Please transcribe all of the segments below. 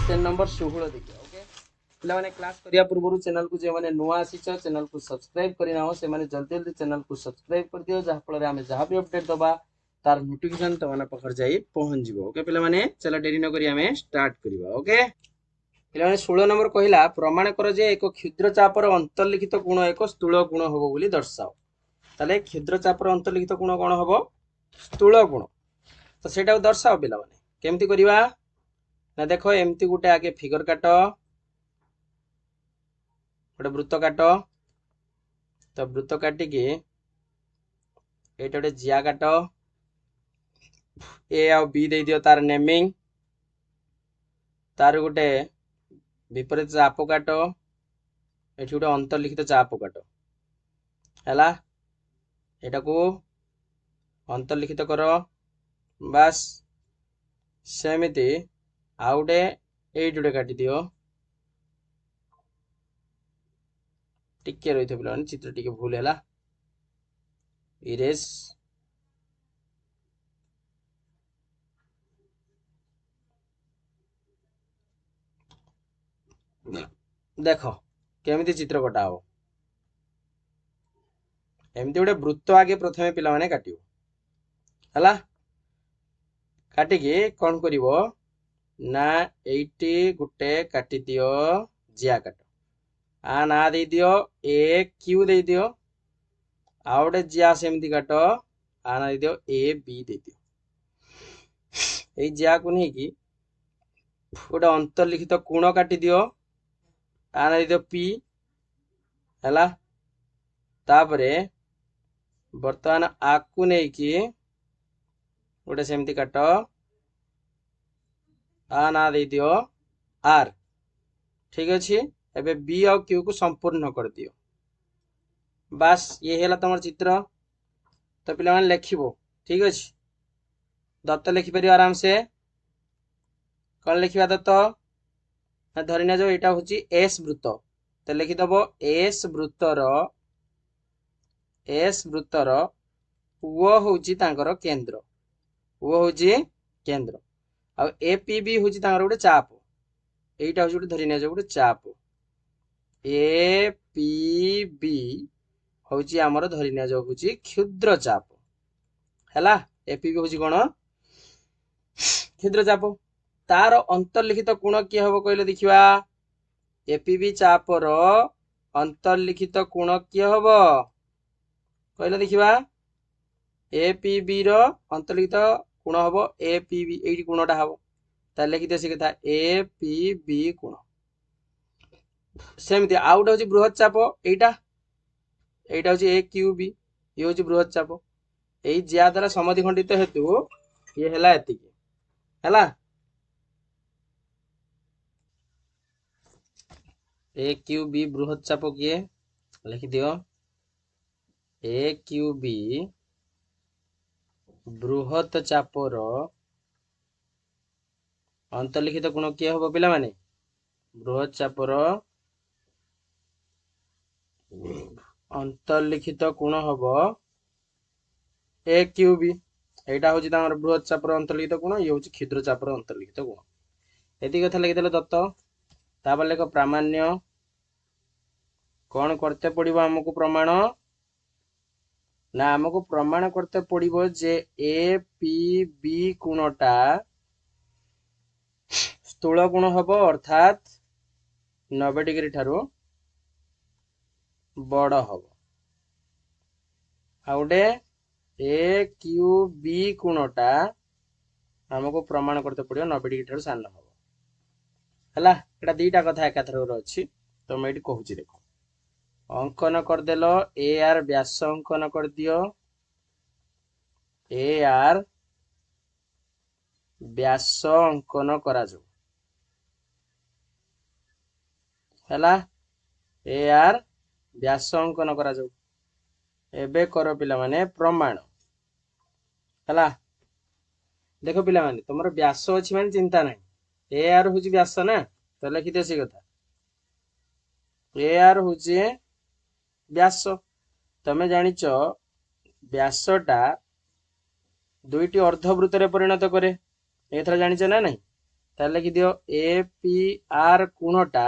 Question number 16 देखिए। Okay पिला माने क्लास करिया पूर्व चैनल को जे माने नुआ आसी चैनल को सब्सक्राइब करना हो से माने जल्दी जल्दी चैनल को सब्सक्राइब कर दियो जहा फल आम जहाँ भी अपडेट दबा तार नोटिफिकेशन तुम पाखर जाई पहुंच जीवो। ओके पिला माने चला डेरी न करी आमे स्टार्ट करिवा। ओके पिला माने 16 नंबर कहिला प्रमाण कर जे एक क्षुद्र चापर अंतर्लिखित गुण एक स्थूल गुण हबो बोली दर्शाओ। ताले क्षुद्र चापर अंतर्लिखित गुण कोन हबो स्थूल गुण। तो सेटा दर्शाओ पिला माने केमती करिवा ना देखो एमती गोटे आगे फिगर काट गोटे वृत्त काट तो वृत्त काटिकी ये गोटे जिया काट ए आ बी दे दियो तार नेमिंग तार गोटे विपरीत चाप काट ये गोटे अंतर्लिखित चाप काट है एटा को अंतर्लिखित कर बास सेमती आउटे 8 जोड़े काटी दियो टिके रही पे चित्र टिके भूल है इरेज देख केमिति चित्र कटा हो एमती गोटे वृत्त आगे प्रथमे पिला माने काटियो हला काटिकी कौन करिवो ना एइटी गुटे काटी दियो जिया काट आ ना दे दियो ए क्यू दे दियो आउटे जिया सेमती काट आ ना दे दियो ए बी दे दियो ए जिया को नहीं कि गोटे अंतर्लिखित कोण काटी दियो आ ना दे दियो पी हला तापरे वर्तमान आकु नहीं कि गोटे सेमती काट आ ना दे दियो आर ठीक अच्छे एबे बी आ क्यू को संपूर्ण कर दियो बास ये है तुम चित्र। तो पिला माने लिखिबो ठीक अच्छे दत्त लिखिपर आराम से कौन लिखा दत्त धरी ना जो यहाँ हूँ एस वृत्त तो लिखिदब एस वृत्तर वो हूँ केंद्र वो हूँ केंद्र आ एपीबी हूँ गोटे चाप यहीटा हूँ गोटे धरी ना गोटे चाप एपीबी हूँ आमर धरी ना हूँ क्षुद्र चाप है एपीबी हूँ कौन क्षुद्र चाप तार अंतर्लिखित कोण किए हम कहले देखिवा एपीबी चापर अंतर्लिखित कोण किए हम कहले देखिवा एपीबी रो अंतर्लिखित कोण हम एपीबी एटी कोणटा हम ताले लिखि दियो कथा एपीबी कोण सेमती आउट हूँ बृहत चाप एटा एटा हूँ ए क्यूबी ये हूँ बृहत चाप यही जिया द्वारा समद्विखंडित हेतु ये है एतिकी है ए क्यूबी बृहत चाप किए लिखि दियो ए क्यूबी बृहत चापर अंतर्लिखित गुण किए हम पिला माने बृहत चापर अंतर्लिखित कोण हम ए क्यूबी एटा हूँ बृहत चापर अंतर्लिखित गुण ये हूँ क्षुद्र चापर अंतर्लिखित गुण एति कथा लिखिदेल दत्त तापर लेख प्रामाण्य कौन करते पड़ो आमको प्रमाण ना आमको प्रमाण करते पड़ो जे ए पी बी कोणटा स्थूल गुण हम अर्थात 90 डिग्री ठारू बड़ हम आउटे ए क्यू बी कोणटा आमको प्रमाण करते पड़ो 90 डिग्री ठारू सान हम है दीटा कथा एकाथर अच्छी तो मैं ये कहूँ देख अंकन करदेल ए आर व्यास अंकन कर दियो ए आर व्यास अंकन करा जो है ए आर व्यास अंकन करा जो एबे कर पिला माने प्रमाण है देख पिला माने तुम व्यास अच्छी माने चिंता नहीं ए आर हूँ व्यास ना तो लिखि दियो से कथा ए आर हूँ व्यास तमे जानिच व्यासटा दुईटी अर्धवृत्त परिणत करे एथर जानिच ना नहीं ताले लिखि दियो APR कोणटा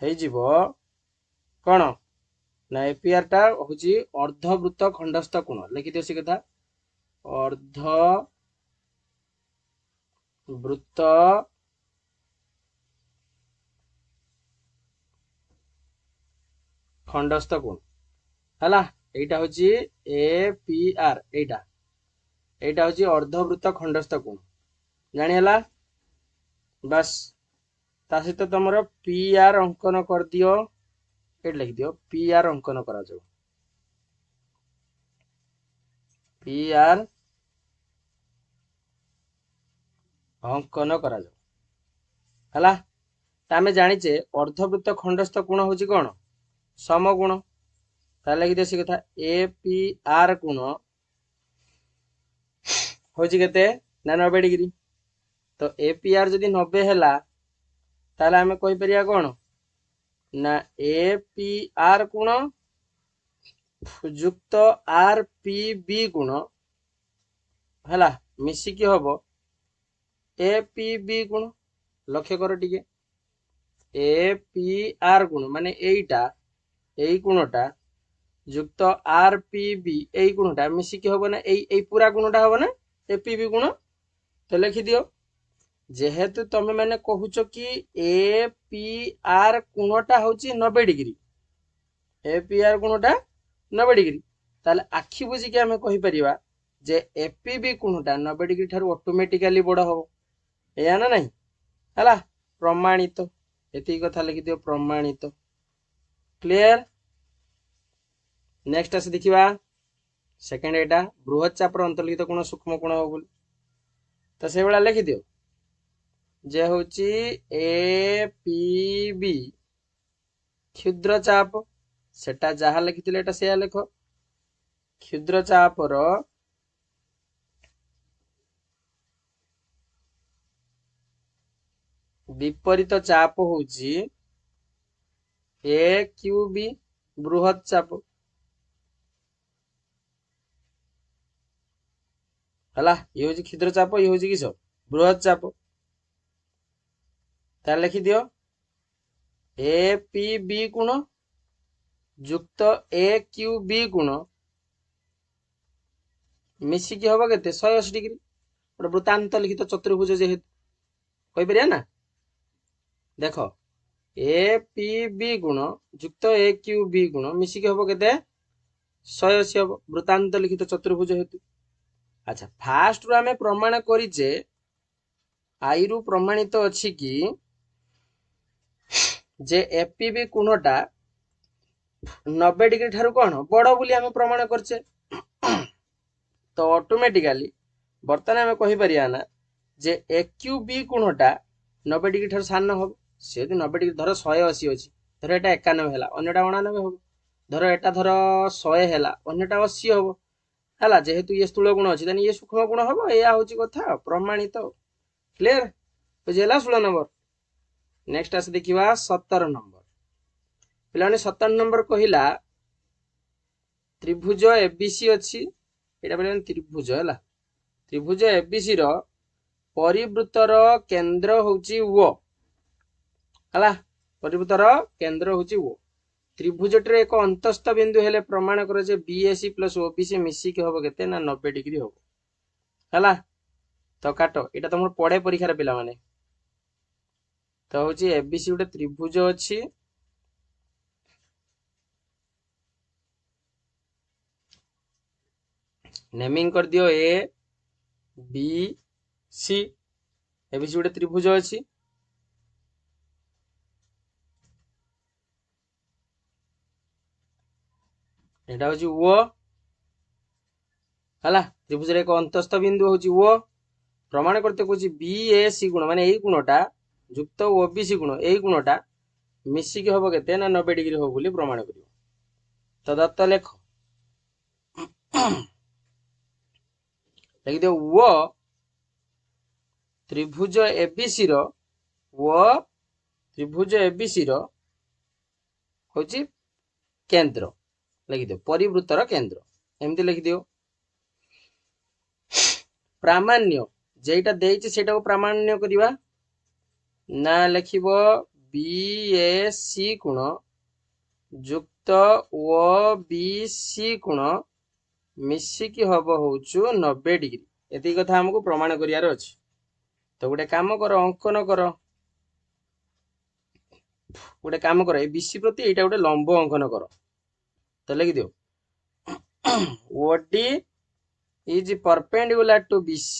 हेजिबो कोन ना APR टा होची अर्धवृत्त खंडस्थ कोण लिखि दियो से कथा अर्धवृत्त खंडस्थ कोण हला एटा होची APR एटा होची अर्धवृत्त खंडस्थ कोण जानि हला बस ता सहित तमर PR अंकन कर दियो एट लिख दियो PR अंकन करा जाओ PR अंकन करा जाओ हला तामे जानिचे अर्धवृत्त खंडस्थ कोण होची कोन समगुण ताले लिख दियो से कथा APR कोण होची केते ना 90 डिग्री तो APR जदि 90 हैला ताले हमें कहि परिया कोन ना APR कोण युक्त RPB कोण हला मिसी की होबो APB कोण लक्ष्य करो टिके APR कोण माने एइटा एई कोणटा युक्त RPB एई कोणटा मिसी की होबो ना एई पूरा कोणटा होबो ना APB कोण तो लिखि दियो जेहेतु तमे माने कहूचो कि APR कोणटा होची 90 डिग्री APR कोणटा 90 डिग्री ताले आखि बुझी के हमें कहि परिबा जे APB कोणटा 90 डिग्री थारु ऑटोमेटिकली बड़ हो एया ना नहीं हला प्रमाणित एति कथा लिखि दियो प्रमाणित क्लियर नेक्स्ट आसे देखिबा सेकंड एटा बृहत चापर अंतर्लिखित कोण सूक्ष्म कोण हो बोल तो से बेला लिखि दियो जे होची APB क्षुद्र चाप सेटा जहा लिखिथिले एटा सेया लेखो क्षुद्र चापर विपरीत चाप होची AQB बृहत चाप हला ये होची क्षुद्र चाप ये होची किसो बृहत चाप ता लिखि दियो APB कोण युक्त AQB कोण मिसी की होबो केते 180 डिग्री और वृत्तांत लिखित चतुर्भुज जेहेतु कहि परिया ना देखो APB गुण युक्त AQB गुण मिसी की होबो केते 180 होबो वृत्तांत लिखित चतुर्भुज हेतु अच्छा फास्ट रु हमें प्रमाण करिजे आई रु प्रमाणित अछि कि जे APB कोणटा 90 डिग्री ठारू कोन बड़ बोली हमें प्रमाण करछे तो ऑटोमेटिकली बर्तन हमें कहि परिया ना जे AQB कोणटा 90 डिग्री ठारू सान हो से 90 डिग्री धर 180 अछि धर एटा 91 हैला अन्यटा 99 हो धर एटा धर 100 हैला अन्यटा 80 हो हला जेहेतु ये स्थूल गुण अछि तनी ये सूक्ष्म गुण हो एया होची कथा प्रमाणित क्लियर बुझेला 16 नंबर नेक्स्ट आसे देखिबा 17 नंबर पिलाने 17 नंबर कहिला त्रिभुज ABC अछि एटा पिलाने त्रिभुज हैला त्रिभुज ABC रो परिवृत्तर केंद्र होची O हला परिवृत्तर केंद्र होची O त्रिभुजटर एक अंतस्थ बिंदु हेले प्रमाण करे जे BAC प्लस OBC मिसी के होबो केते ना 90 डिग्री होबो हला तो काटो एटा तमर पढे परीक्षा रे पिला माने तो होची ABC उटे त्रिभुज अछि नेमिंग कर दियो ABC ABC उटे त्रिभुज अछि एटा होची O हला त्रिभुज रे एक अंतस्थ बिंदु होची O प्रमाण करते कोची BAC गुण माने एई गुणटा युक्त OBC गुण एई गुणटा मिसी के होबो केते ना 90 डिग्री हो बोली प्रमाण करियो तो दत्त लेख लिख दियो O त्रिभुज ABC रो O त्रिभुज ABC रो होची केंद्र लिख दियो परिवृत्तर केंद्र एमती लिख दियो प्रामाण्य जेटा देइछि सेटा को प्रामाण्य करिवा ना लिखिबो BAC कोण जुक्त OBC कोण मिसिकी हब होउछु 90 डिग्री एति कथा हमको प्रमाण करियार अछि। तो गोटे काम कर अंकन कर गोटे काम कर ए BC प्रति एटा गोटे लंब अंकन कर तो लिखि दियो OD is perpendicular to BC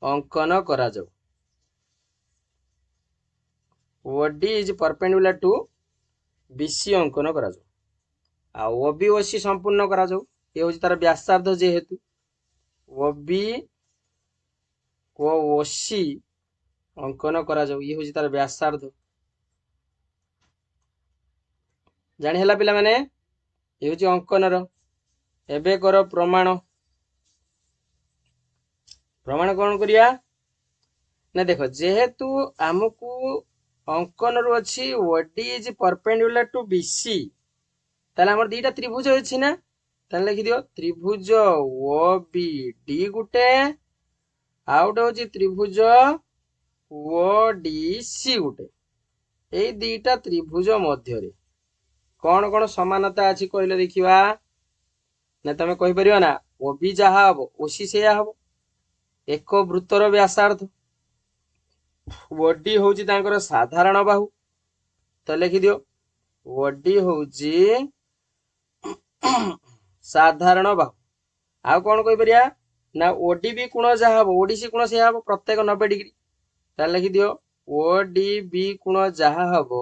अंकन करा जाऊ OD is perpendicular to BC अंकन करा जाऊ आ OB OC संपूर्ण करा जाऊ ये होची तार व्यासार्ध जेहेतु OB को OC अंकन करा जाऊ ये होची तार व्यासार्ध जानि हला पिला माने ये होची अंकन रो एबे कर प्रमाण प्रमाण कोन करिया ना देखो जेहेतु हमकु अंकन रो अछि OD is perpendicular to BC ताले हमर दीटा त्रिभुज अछि ना ताले लिखि दियो त्रिभुज OBD गुटे आउट होची त्रिभुज ODC गुटे ए दीटा त्रिभुज मध्य रे कोन कोन समानता अछि कहले देखिबा ना तमे कहि परियो ना OB जहा हबो OC सेया हबो एक वृत्तर व्यासार्ध OD होची तांकर साधारण बाहु तो लिखि दियो OD होची साधारण बाहु आ कोन कहि परिया ना ODB कोण जहा हबो ODC कोण सेया हबो प्रत्येक 90 डिग्री त लिखि दियो ODB कोण जहा हबो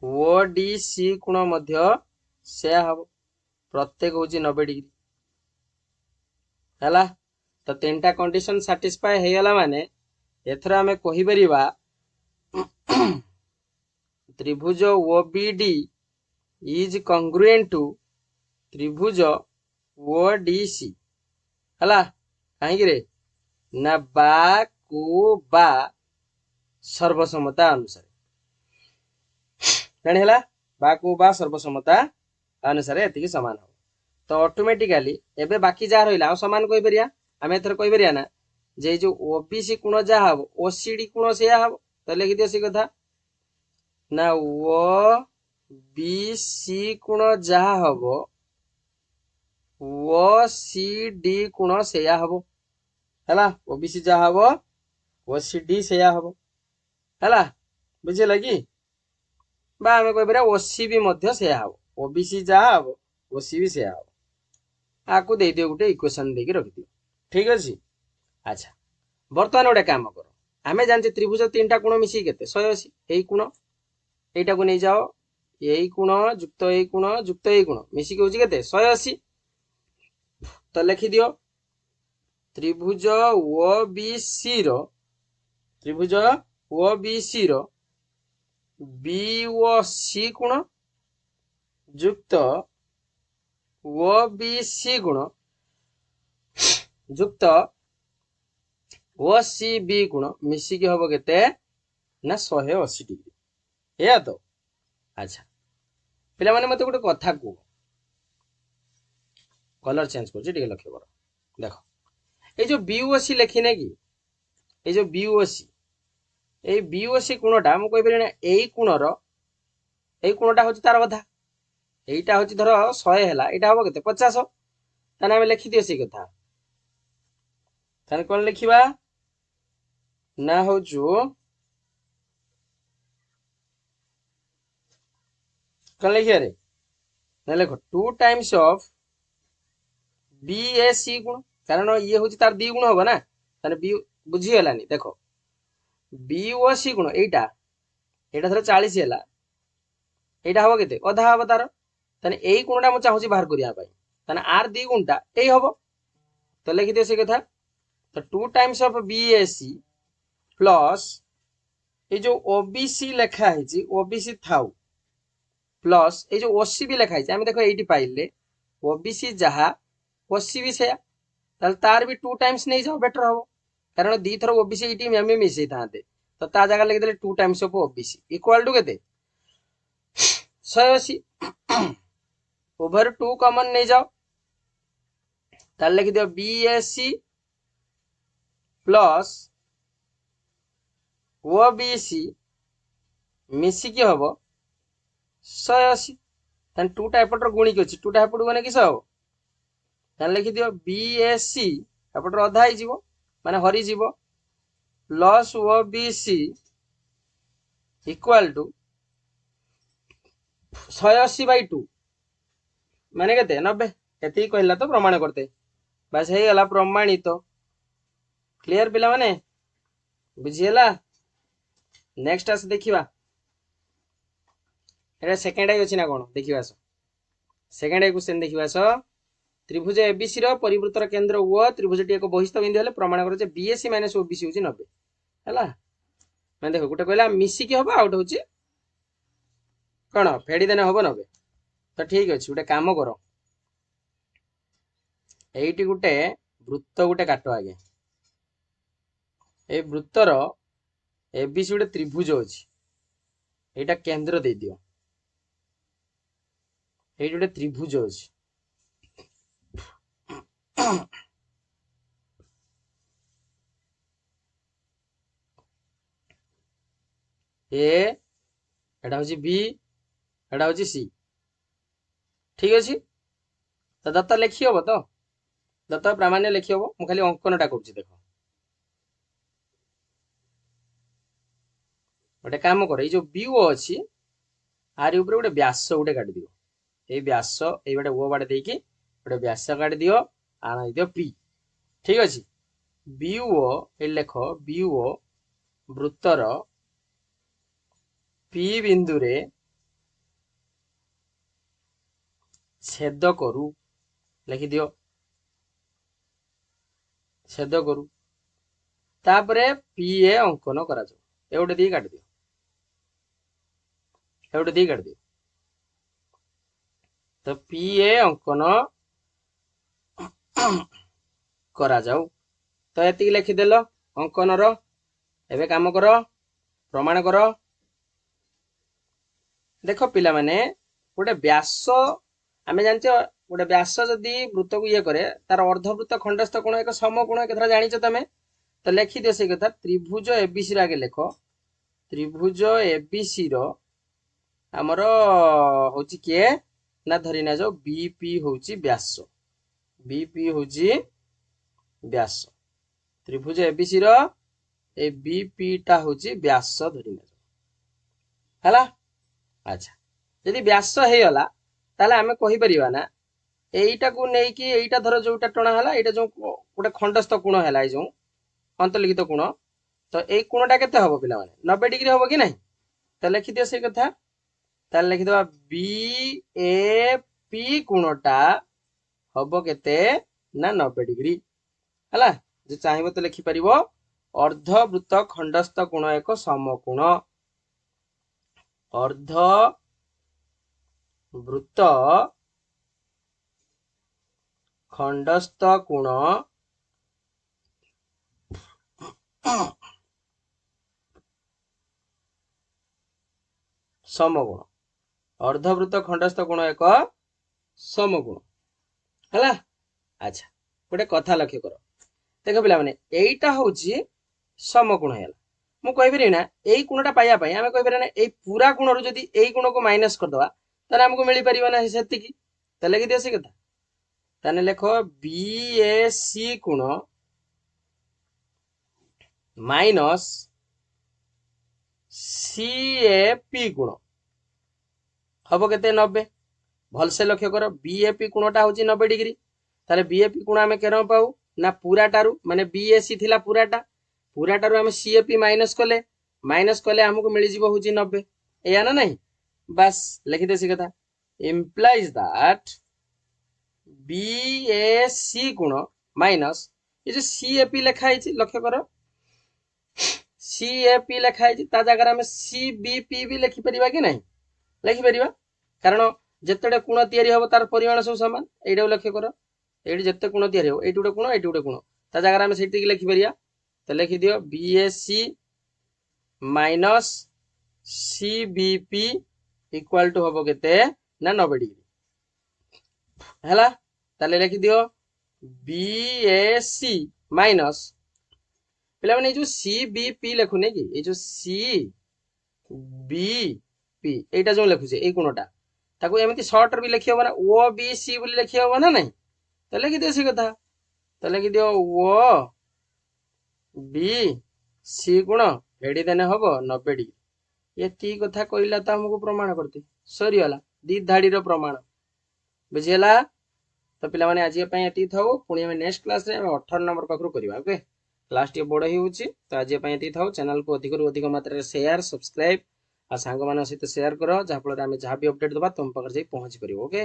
ODC कोण मध्य सेया हबो प्रत्येक होची 90 डिग्री हला तो तीनटा कंडीशन सैटिस्फाई हे गला माने एथरा हमें कहि परिबा त्रिभुज OBD is congruent to त्रिभुज ODC हला काहे कि रे ना बा को बा सर्वसम्मता अनुसार जानि हला बा को बा सर्वसम्मता अनुसार एतिकी समान हो तो ऑटोमेटिकली एबे बाकी जा रहिला आ समान कहि परिया हमें एथर कहि परिया ना जे जो OBC कोण जा हबो OCD कोण सेया हबो तो लिखि दियो से कथा ना OBC कोण जा हबो OCD कोण सेया हबो हला OBC जा हबो OCD सेया हबो हला बुझे लगी बा हमें कहि परिया OCB मध्य सेया हबो OBC जा हबो OCB सेया हबो आकु दे दियो गुटे इक्वेशन देकी रखि दियो ठीक अछि। अच्छा वर्तमान गोटे काम करो आमे जानचे त्रिभुज तीनटा कोण मिसी केते 180 एई कोण एटा को नै जाओ एई कोण जुक्त एई कोण मिसी के होची केते 180 तो लिखि दियो त्रिभुज OBC रो BOC कोण जुक्त OBC कोण जुक्त OCB कोण मिसी के हबो केते ना 180 डिग्री या तो। अच्छा पिला माने मते गोटे कथा को कलर चेंज करछि ठीक लक्ष्य करो देखो ए जो BOC लिखि नै कि ए जो BOC कोणटा मु कहि परिना एई कोणटा होछि तार बधा एइटा होछि धरो 100 हैला एटा हबो केते 50 ताने हम लिखि दियो से कथा ताने कोन लिखिबा ना होजु कोन लिखिया रे ना लिखो 2 टाइम्स ऑफ BAC गुण कारण ये होछि तार दी गुण होबो ना ताने बी बुझी हलानी देखो BOC गुण एटा धरो 40 हैला एटा हबो केते अधा हबो तार ताने एई गुणटा मु चाहूची बाहर करिया पाई ताने आर दी गुणटा एई हबो तो लिखि दियो से कथा तो 2 टाइम्स ऑफ BAC प्लस ए जो OBC लिखा है OBC थाउ प्लस ए जो OCB लिखा है हम देखो एटी पाइले OBC जहा OCB से ताल तार भी 2 टाइम्स नहीं जाओ बेटर हो कारण दी थरो OBC एटी में हमें मिसई थाते तो ता जगह लिख देले 2 times of OBC equal to केते 180 ओवर 2 कॉमन नहीं जाओ ताले लिखि दियो BAC प्लस OBC मिसिकी हम 180 तान 2टा एपटर गुणिक अछि 2टा एपट गने किस हम तान लिखि दियो BAC एपटर अधा ही जीवो माने हरि जीवो प्लस OBC इक्वल टू 180/2 माने केते 90 एति कहला तो प्रमाण करते बस हे गला प्रमाणित तो क्लियर पिला माने बुझिएला नेक्स्ट आस देखिबा एटा सेकंड आई अछि ना कोन देखिबा सो सेकंड आई क्वेश्चन देखिबा सो त्रिभुज एबीसी रो परिवृत्तर केंद्र ओ त्रिभुजटी एक बहिस्थ बिंदु हेले प्रमाण कर जे बीएसी माइनस ओबीसी होची 90 हला माने देखो गुटे कहला मिसी की होबा आउट होची कोन फेडी देने होबो 90 तो ठीक अछि गुटे काम करो एइटी गुटे वृत्त गुटे काटो आगे ए वृत्तर एबीसी गुटे त्रिभुज अछि एटा केंद्र दे दियो एइटी गुटे त्रिभुज अछि ए एटा होची बी एटा होची सी ठीक अछि तो दत्त लिखि हबो तो दत्त प्रामाण्य लिखि हबो मु खाली अंकनटा करछि देखो गोटे काम कर जो बीओ अच्छी आर ऊपर गोटे व्यास गोटे काट दियो ये व्यास ये बाटे ओ बाटे देकी गोटे व्यास काट दियो आण दियो पी ठीक अच्छे बीओ ये लेख बीओ वृत्तर पी बिंदु रे छेद करू लिखि दियो छेद करू तापरे पी ए अंकन करा जाओ ए गोटे दी काट दियो एवटे दी काट दियो तो पी ए अंकन करा जाऊ तो एति लिखिदेल अंकन रो एबे काम करो प्रमाण करो देखो पिला माने गोटे व्यास आमे जानछ गोटे व्यास जदि वृत्त को ये करे तार अर्धवृत्त खंडस्थ कोण एक समकोण केथरा जानिछ तमे तो लिखि दियो से कथा त्रिभुज एबीसी आगे लेखो त्रिभुज एबीसी रो आमर होची के ना धरी ना जो बीपी होची व्यास बीपी होची व्यास त्रिभुज एबीसी रो ए बीपी टा होची व्यास धरी ना हला अच्छा यदि व्यास हे होला ताले हमें कहि परिबा ना एईटा को नै कि एईटा धर जोटा टणा हला एईटा जो गोटे खंडस्थ कोण हला जो अंतर्लिखित कोण तो ए कोणटा केते हबो पिला माने 90 डिग्री हबो कि नहीं तो लिखि दियो से कथा ताले लिखि दबा बी ए पी कोणटा हबो केते ना 90 डिग्री हला जे चाहिबो तो लिखि परिबो अर्धवृत्त खंडस्थ कोण एक समकोण अर्ध वृत्त खंडस्थ कोण समकोण अर्धवृत्त खंडस्थ कोण एक समकोण हला अच्छा गोटे कथा लक्ष्य कर देख पिला माने एईटा होची समकोण हैला मु कहि परिना एई कोणटा पाया पई हमें कहि परिना एई पूरा कोण रु जदी एई कोण को माइनस कर दवा तारे हमको मिली परिबा ना सेति की त लगी दियो से कथा ताने लेखो बीएसी कोण माइनस सीएपी कोण हबो केते 90 भल से लक्ष्य कर बीएपी कोणटा होची 90 डिग्री ताले बीएपी कोण हमें केन पाऊ ना पूराटारू माने बीएसी थिला पूराटारू हमें सीएपी माइनस कले हमको मिली जिवो होची 90 एया ना नहीं बस लिखि दे सी कथा implies that BAC कोण माइनस ये जो CAP लिखा है लक्ष्य करो CAP लिखा है ता जगह हमें CBP भी लिखि परिबा कि नहीं लिखि परिबा कारण जेतेडे कोण तयारी होबो तार परिमाण सब समान एडा लक्ष्य करो एडी जेते कोण तयारी हो एटी उडे कोण ता जगह हमें सेठी लिखि परिया तो लिखि दियो BAC minus CBP equal to होबो केते ना 90 डिग्री हैला ताले लिखि दियो BAC माइनस पिला माने जो CBP लेखुने कि ए जो CBP एटा जो लेखुचे ए गुणटा ताको एमिति शॉर्ट भी लिखि होबा ना OBC बोली लिखि होबा ना नहीं त लिखि दियो सी कथा त लिखि दियो OBC गुण एडी देने हबो 90 डिग्री एती कथा कइला त हमको प्रमाण करते सरी वाला दी धाडी रो प्रमाण बुझियला तो पिला माने आज पे एती थाउ पुणी हम नेक्स्ट क्लास रे 18 नंबर पाखरु करबा ओके क्लास टी बड़ होउची तो आज पे एती थाउ चैनल को अधिक रु अधिक मात्रा रे शेयर सब्सक्राइब आ सांग मान सहित शेयर करो जहा फल रे हम जहा भी अपडेट दबा तुम पाखर जाई पहुंच करिवो ओके।